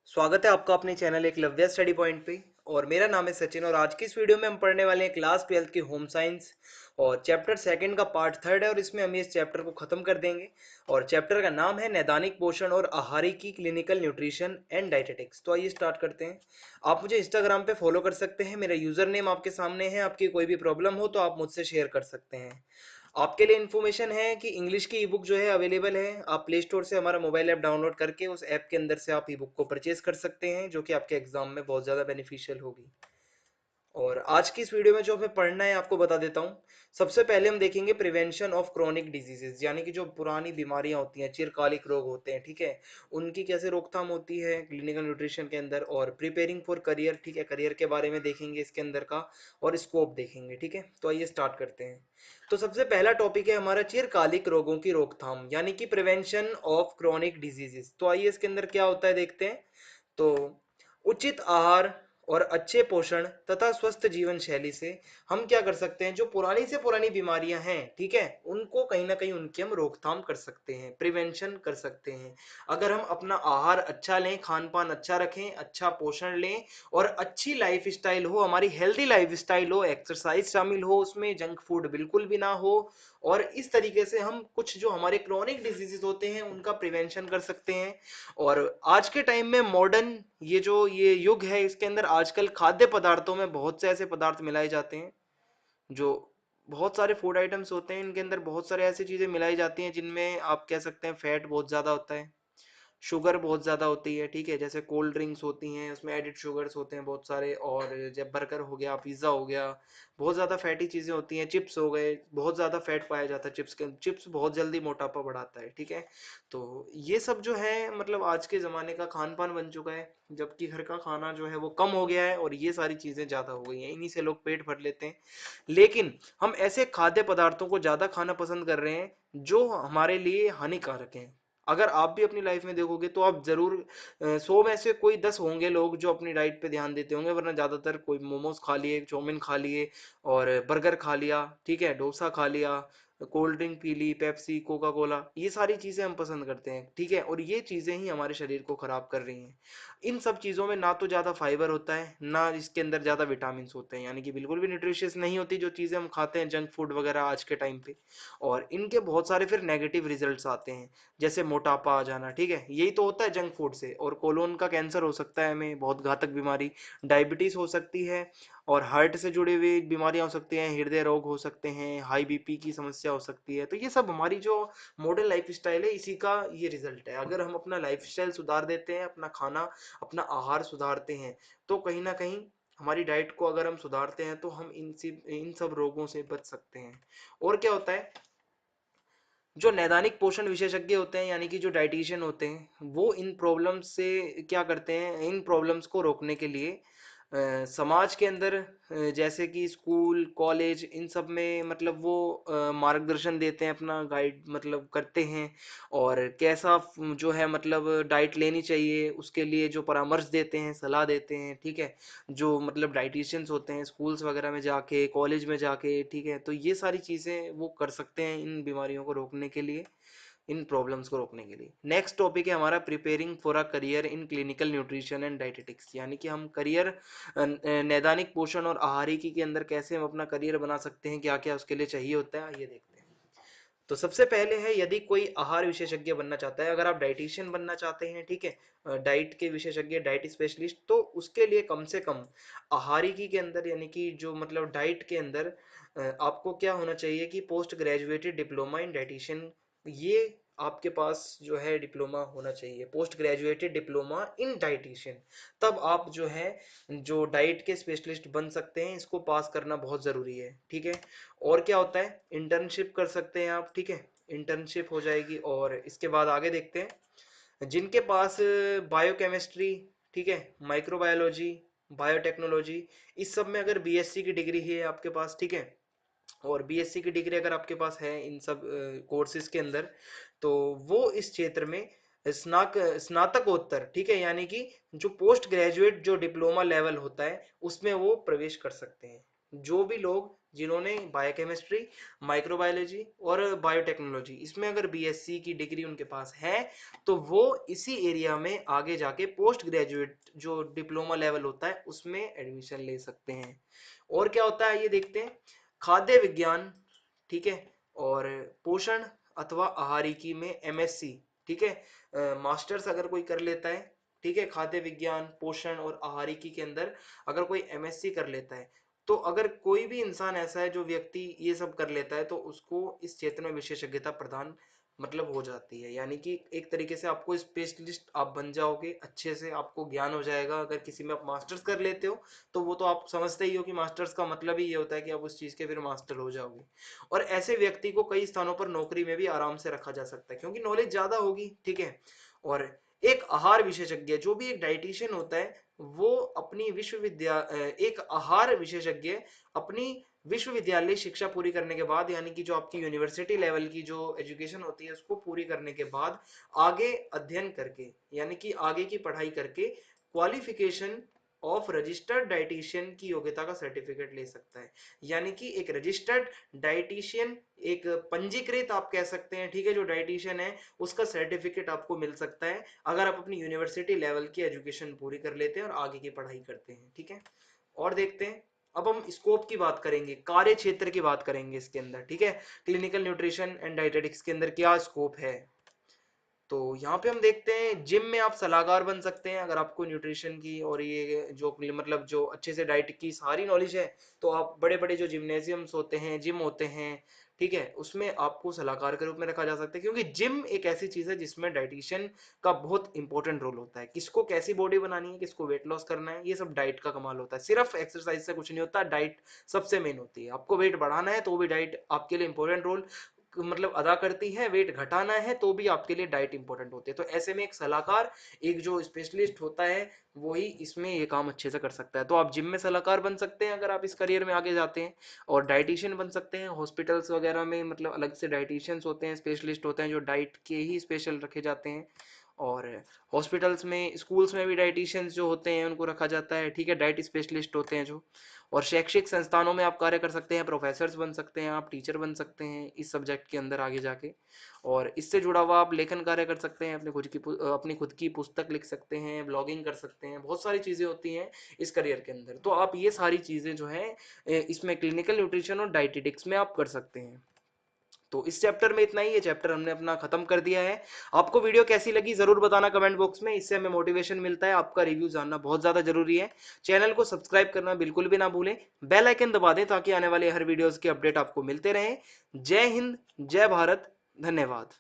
स्वागत है आपका अपने चैनल एकलव्य स्टडी पॉइंट पे। और मेरा नाम है सचिन और आज की इस वीडियो में हम पढ़ने वाले हैं क्लास 12 की होम साइंस और चैप्टर सेकंड का पार्ट थर्ड है और इसमें हम इस चैप्टर को खत्म कर देंगे। और चैप्टर का नाम है नैदानिक पोषण और आहारी की क्लिनिकल न्यूट्रिशन एंड डाइटेटिक्स। तो आइए स्टार्ट करते हैं। आप मुझे इंस्टाग्राम पे फॉलो कर सकते हैं, मेरा यूजर नेम आपके सामने है। आपकी कोई भी प्रॉब्लम हो तो आप मुझसे शेयर कर सकते हैं। आपके लिए इन्फॉर्मेशन है कि इंग्लिश की ई बुक जो है अवेलेबल है। आप प्ले स्टोर से हमारा मोबाइल ऐप डाउनलोड करके उस ऐप के अंदर से आप ई बुक को परचेज कर सकते हैं, जो कि आपके एग्जाम में बहुत ज़्यादा बेनिफिशियल होगी। और आज की इस वीडियो में जो हमें पढ़ना है आपको बता देता हूँ। सबसे पहले हम देखेंगे प्रिवेंशन ऑफ क्रोनिक डिजीजेज, यानी कि जो पुरानी बीमारियां होती हैं, चिरकालिक रोग होते हैं, ठीक है, उनकी कैसे रोकथाम होती है क्लिनिकल न्यूट्रिशन के अंदर। और प्रिपेयरिंग फॉर करियर, ठीक है, करियर के बारे में देखेंगे इसके अंदर का। और स्कोप देखेंगे, ठीक है। तो आइए स्टार्ट करते हैं। तो सबसे पहला टॉपिक है हमारा चिरकालिक रोगों की रोकथाम, यानी कि प्रिवेंशन ऑफ क्रोनिक डिजीजेस। तो आइए इसके अंदर क्या होता है देखते हैं। तो उचित आहार और अच्छे पोषण तथा स्वस्थ जीवन शैली से हम क्या कर सकते हैं, जो पुरानी से पुरानी बीमारियां हैं, ठीक है, उनको कहीं ना कहीं उनकी हम रोकथाम कर सकते हैं, प्रिवेंशन कर सकते हैं। अगर हम अपना आहार अच्छा लें, खान पान अच्छा रखें, अच्छा पोषण लें और अच्छी लाइफ स्टाइल हो, हमारी हेल्दी लाइफ स्टाइल हो, एक्सरसाइज शामिल हो उसमें, जंक फूड बिल्कुल भी ना हो, और इस तरीके से हम कुछ जो हमारे क्रोनिक डिजीजेस होते हैं उनका प्रिवेंशन कर सकते हैं। और आज के टाइम में मॉडर्न ये युग है, इसके अंदर आजकल खाद्य पदार्थों में बहुत से ऐसे पदार्थ मिलाए जाते हैं, जो बहुत सारे फूड आइटम्स होते हैं, इनके अंदर बहुत सारे ऐसी चीजें मिलाई जाती हैं जिनमें आप कह सकते हैं फैट बहुत ज्यादा होता है, शुगर बहुत ज़्यादा होती है, ठीक है, जैसे कोल्ड ड्रिंक्स होती हैं उसमें एडिड शुगर्स होते हैं बहुत सारे। और जब बर्गर हो गया, पिज़्ज़ा हो गया, बहुत ज़्यादा फैटी चीज़ें होती हैं, चिप्स हो गए, बहुत ज़्यादा फैट पाया जाता है चिप्स के। चिप्स बहुत जल्दी मोटापा बढ़ाता है, ठीक है। तो ये सब जो है मतलब आज के ज़माने का खान पान बन चुका है, जबकि घर का खाना जो है वो कम हो गया है और ये सारी चीज़ें ज़्यादा हो गई हैं, इन्हीं से लोग पेट भर लेते हैं। लेकिन हम ऐसे खाद्य पदार्थों को ज़्यादा खाना पसंद कर रहे हैं जो हमारे लिए हानिकारक हैं। अगर आप भी अपनी लाइफ में देखोगे तो आप जरूर 100 में से कोई 10 होंगे लोग जो अपनी डाइट पे ध्यान देते होंगे, वरना ज्यादातर कोई मोमोज खा लिए, चाउमीन खा लिए और बर्गर खा लिया, ठीक है, डोसा खा लिया, कोल्ड ड्रिंक पी ली, पेप्सी, कोका कोला, ये सारी चीजें हम पसंद करते हैं, ठीक है। और ये चीजें ही हमारे शरीर को खराब कर रही हैं। इन सब चीजों में ना तो ज्यादा फाइबर होता है, ना इसके अंदर ज्यादा विटामिन होते हैं, यानी कि बिल्कुल भी न्यूट्रिशियस नहीं होती जो चीजें हम खाते हैं, जंक फूड वगैरह आज के टाइम पे। और इनके बहुत सारे फिर नेगेटिव रिजल्ट्स आते हैं, जैसे मोटापा आ जाना, ठीक है, यही तो होता है जंक फूड से। और कोलोन का कैंसर हो सकता है हमें, बहुत घातक बीमारी, डायबिटीज हो सकती है, और हार्ट से जुड़ी हुई बीमारियां हो सकती हैं, हृदय रोग हो सकते हैं, हाई बीपी की समस्या हो सकती है। तो ये सब हमारी जो मॉडर्न लाइफ स्टाइल है इसी का ये रिजल्ट है। अगर हम अपना लाइफ स्टाइल सुधार देते हैं, अपना खाना, अपना आहार सुधारते हैं, तो कहीं ना कहीं हमारी डाइट को अगर हम सुधारते हैं तो हम इन सब रोगों से बच सकते हैं। और क्या होता है, जो नैदानिक पोषण विशेषज्ञ होते हैं, यानी कि जो डाइटिशियन होते हैं, वो इन प्रॉब्लम्स से क्या करते हैं, इन प्रॉब्लम्स को रोकने के लिए समाज के अंदर जैसे कि स्कूल कॉलेज इन सब में मतलब वो मार्गदर्शन देते हैं, अपना गाइड मतलब करते हैं। और कैसा जो है मतलब डाइट लेनी चाहिए उसके लिए जो परामर्श देते हैं, सलाह देते हैं, ठीक है, जो मतलब डाइटिशियंस होते हैं स्कूल्स वगैरह में जाके, कॉलेज में जाके, ठीक है। तो ये सारी चीज़ें वो कर सकते हैं इन बीमारियों को रोकने के लिए, इन प्रॉब्लम्स को रोकने के लिए। नेक्स्ट टॉपिक है हमारा preparing for a career in clinical nutrition and dietetics, यानी कि हम करियर नैदानिक पोषण और आहारिकी के अंदर कैसे हम अपना करियर बना सकते हैं, क्या क्या उसके लिए चाहिए होता है, ये देखते हैं। तो सबसे पहले है, यदि कोई आहार विशेषज्ञ बनना चाहता है, अगर आप डाइटिशियन बनना चाहते हैं, ठीक है, डाइट के विशेषज्ञ, डाइट स्पेशलिस्ट, तो उसके लिए कम से कम आहारिकी के अंदर, यानी कि जो मतलब डाइट के अंदर आपको क्या होना चाहिए कि post graduated diploma in dietitian, ये आपके पास जो है डिप्लोमा होना चाहिए, post graduated diploma in dietitian. तब आप जो है जो डाइट के स्पेशलिस्ट बन सकते हैं, इसको पास करना बहुत ज़रूरी है, ठीक है। और क्या होता है, इंटर्नशिप कर सकते हैं आप, ठीक है, इंटर्नशिप हो जाएगी। और इसके बाद आगे देखते हैं, जिनके पास बायोकेमिस्ट्री, ठीक है, माइक्रोबायोलॉजी, बायोटेक्नोलॉजी, इस सब में अगर बीएससी की डिग्री है आपके पास, ठीक है, और बीएससी की डिग्री अगर आपके पास है इन सब कोर्सेज के अंदर, तो वो इस क्षेत्र में स्नातकोत्तर, ठीक है, यानी कि जो पोस्ट ग्रेजुएट जो डिप्लोमा लेवल होता है उसमें वो प्रवेश कर सकते हैं। जो भी लोग जिन्होंने बायोकेमिस्ट्री, माइक्रोबायोलॉजी और बायोटेक्नोलॉजी इसमें अगर बीएससी की डिग्री उनके पास है तो वो इसी एरिया में आगे जाके पोस्ट ग्रेजुएट जो डिप्लोमा लेवल होता है उसमें एडमिशन ले सकते हैं। और क्या होता है ये देखते हैं। खाद्य विज्ञान, ठीक है, और पोषण अथवा आहारिकी में एमएससी, ठीक है, मास्टर्स अगर कोई कर लेता है, ठीक है, खाद्य विज्ञान, पोषण और आहारिकी के अंदर अगर कोई एमएससी कर लेता है, तो अगर कोई भी इंसान ऐसा है जो व्यक्ति ये सब कर लेता है तो उसको इस क्षेत्र में विशेषज्ञता प्रदान मतलब हो जाती है। यानी कि एक तरीके से आपको स्पेशलिस्ट आप बन जाओगे, अच्छे से आपको ज्ञान हो जाएगा। अगर किसी में आप मास्टर्स कर लेते हो तो वो तो आप समझते ही हो कि मास्टर्स का मतलब ही ये होता है कि आप उस चीज के फिर मास्टर हो जाओगे। और ऐसे व्यक्ति को कई स्थानों पर नौकरी में भी आराम से रखा जा सकता है क्योंकि नॉलेज ज्यादा होगी, ठीक है। और एक आहार विशेषज्ञ जो भी एक डाइटिशियन होता है वो अपनी एक आहार विशेषज्ञ अपनी विश्वविद्यालय शिक्षा पूरी करने के बाद, यानी कि जो आपकी यूनिवर्सिटी लेवल की जो एजुकेशन होती है उसको पूरी करने के बाद आगे अध्ययन करके, यानी कि आगे की पढ़ाई करके क्वालिफिकेशन ऑफ रजिस्टर्ड डाइटिशियन की योग्यता का सर्टिफिकेट ले सकता है। यानी कि एक रजिस्टर्ड डाइटिशियन, एक पंजीकृत आप कह सकते हैं, ठीक है, जो डाइटिशियन है उसका सर्टिफिकेट आपको मिल सकता है अगर आप अपनी यूनिवर्सिटी लेवल की एजुकेशन पूरी कर लेते हैं और आगे की पढ़ाई करते हैं, ठीक है। और देखते हैं, अब हम स्कोप की बात करेंगे, कार्य क्षेत्र की बात करेंगे इसके अंदर, ठीक है। क्लिनिकल न्यूट्रिशन एंड डाइटेटिक्स के अंदर क्या स्कोप है। तो यहाँ पे हम देखते हैं जिम में आप सलाहकार बन सकते हैं अगर आपको न्यूट्रिशन की और ये जो मतलब जो अच्छे से डाइट की सारी नॉलेज है तो आप बड़े बड़े जो जिम्नेजियम्स होते हैं, जिम होते हैं, ठीक है, उसमें आपको सलाहकार के रूप में रखा जा सकता है क्योंकि जिम एक ऐसी चीज है जिसमें डाइटिशियन का बहुत इंपॉर्टेंट रोल होता है। किसको कैसी बॉडी बनानी है, किसको वेट लॉस करना है, ये सब डाइट का कमाल होता है। सिर्फ एक्सरसाइज से कुछ नहीं होता, डाइट सबसे मेन होती है। आपको वेट बढ़ाना है तो भी डाइट आपके लिए इंपॉर्टेंट रोल मतलब अदा करती है, वेट घटाना है तो भी आपके लिए डाइट इंपॉर्टेंट होती है। तो ऐसे में एक सलाहकार, एक जो स्पेशलिस्ट होता है वही इसमें ये काम अच्छे से कर सकता है। तो आप जिम में सलाहकार बन सकते हैं अगर आप इस करियर में आगे जाते हैं, और डाइटिशियन बन सकते हैं हॉस्पिटल्स वगैरह में, मतलब अलग से डाइटिशियंस होते हैं, स्पेशलिस्ट होते हैं जो डाइट के ही स्पेशल रखे जाते हैं। और हॉस्पिटल्स में, स्कूल्स में भी डाइटिशियंस जो होते हैं उनको रखा जाता है, ठीक है, डाइट स्पेशलिस्ट होते हैं जो। और शैक्षिक संस्थानों में आप कार्य कर सकते हैं, प्रोफेसर्स बन सकते हैं, आप टीचर बन सकते हैं इस सब्जेक्ट के अंदर आगे जाके। और इससे जुड़ा हुआ आप लेखन कार्य कर सकते हैं, अपनी खुद की पुस्तक लिख सकते हैं, ब्लॉगिंग कर सकते हैं, बहुत सारी चीज़ें होती हैं इस करियर के अंदर। तो आप ये सारी चीज़ें जो है इसमें क्लिनिकल न्यूट्रिशन और डाइटेटिक्स में आप कर सकते हैं। तो इस चैप्टर में इतना ही, ये चैप्टर हमने अपना खत्म कर दिया है। आपको वीडियो कैसी लगी जरूर बताना कमेंट बॉक्स में, इससे हमें मोटिवेशन मिलता है। आपका रिव्यू जानना बहुत ज्यादा जरूरी है। चैनल को सब्सक्राइब करना बिल्कुल भी ना भूलें, बेल आइकन दबा दें ताकि आने वाले हर वीडियोस के अपडेट आपको मिलते रहें। जय हिंद, जय भारत, धन्यवाद।